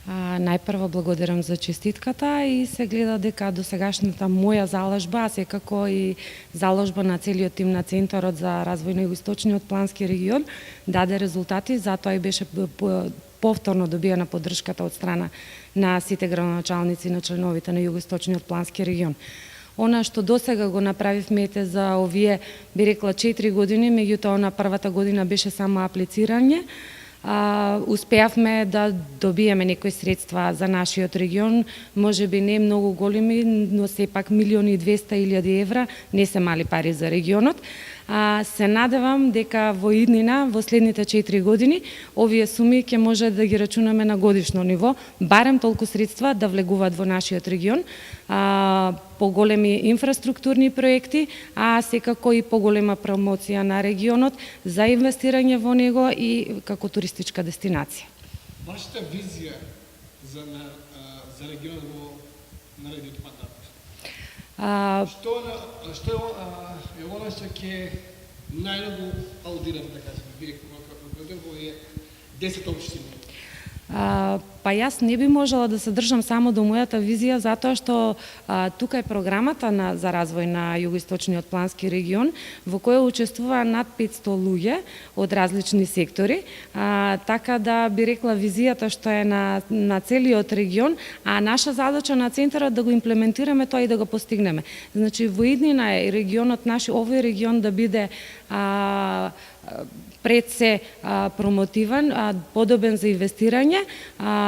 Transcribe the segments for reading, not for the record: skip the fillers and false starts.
Најпрво благодарам за честитката и се гледа дека досегашната моја заложба, а секако и заложба на целиот тим на Центарот за развој на Југоисточниот плански регион даде резултати, затоа и беше повторно добиена поддршката од страна на сите градоначалници на членовите на Југоисточниот плански регион. Она што досега го направивме за овие, би рекла, 4 години, меѓутоа на првата година беше само аплицирање, успеавме да добиеме некои средства за нашиот регион, можеби не многу големи, но сепак 1.200.000 евра, не се мали пари за регионот. Се надевам дека во иднина, во следните 4 години, овие суми ќе може да ги рачунаме на годишно ниво, барем толку средства да влегуваат во нашиот регион, поголеми инфраструктурни проекти, а секако и поголема промоција на регионот за инвестирање во него и како туристичка дестинација. Вашата визија за регионот во наредниот мандат? Што е она што ќе најмногу аудирате, да кажеме, вие како е 10 општини? Па јас не би можела да се држам само до мојата визија, затоа што тука е програмата за развој на Југоисточниот плански регион, во која учествува над 500 луѓе од различни сектори, така да би рекла визијата што е на целиот регион, а наша задача на Центарот да го имплементираме тоа и да го постигнеме. Значи, во иднина е регионот наш, овој регион да биде пред се промотиван, подобен за инвестирање,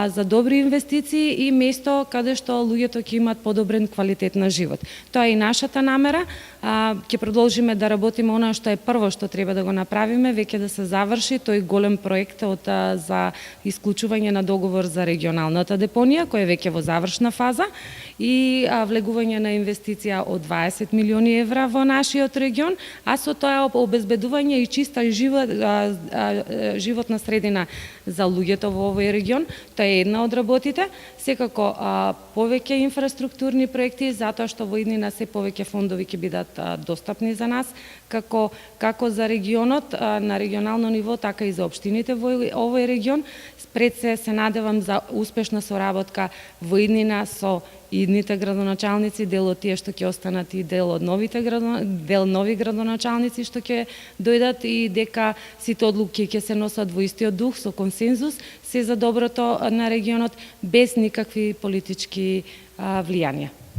за добри инвестиции и место каде што луѓето ќе имаат подобрен квалитет на живот. Тоа е и нашата намера. Ќе продолжиме да работиме она што е прво што треба да го направиме, веќе да се заврши тој голем проект за исклучување на договор за регионалната депонија, која е веќе во завршна фаза, и влегување на инвестиција од 20 милиони евра во нашиот регион, а со тоа обезбедување и чиста животна средина за луѓето во овој регион. Тоа е една од работите. Секако повеќе инфраструктурни проекти, затоа што во иднина се повеќе фондови ќе бидат достапни за нас, како за регионот на регионално ниво, така и за општините во овој регион. Пред се надевам за успешна соработка во иднина со идните градоначалници, дел од тие што ќе останат и дел од нови градоначалници што ќе дојдат, и дека сите одлуки ќе се носат во истиот дух, со консензус, се за доброто на регионот, без никакви политички влијанија.